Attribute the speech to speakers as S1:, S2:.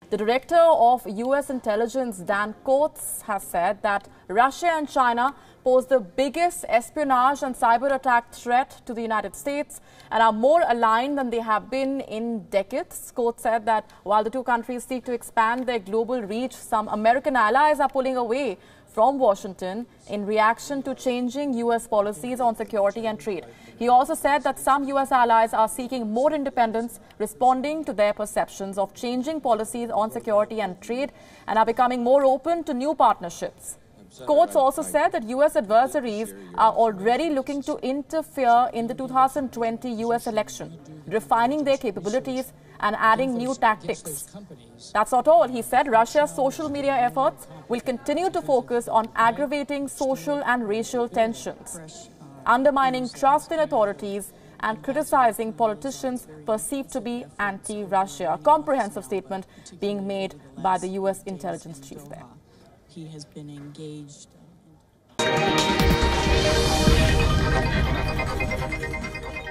S1: The director of U.S. intelligence, Dan Coats, has said that Russia and China pose the biggest espionage and cyber attack threat to the United States and are more aligned than they have been in decades. Coats said that while the two countries seek to expand their global reach, some American allies are pulling away from Washington in reaction to changing U.S. policies on security and trade. He also said that some U.S. allies are seeking more independence, responding to their perceptions of changing policies on security and trade, and are becoming more open to new partnerships. Coats also said that U.S. adversaries are already looking to interfere in the 2020 U.S. election, refining their capabilities and adding new tactics. That's not all. He said Russia's social media efforts will continue to focus on aggravating social and racial tensions, undermining trust in authorities and criticizing politicians perceived to be anti-Russia. A comprehensive statement being made by the U.S. intelligence chief there.
S2: He has been engaged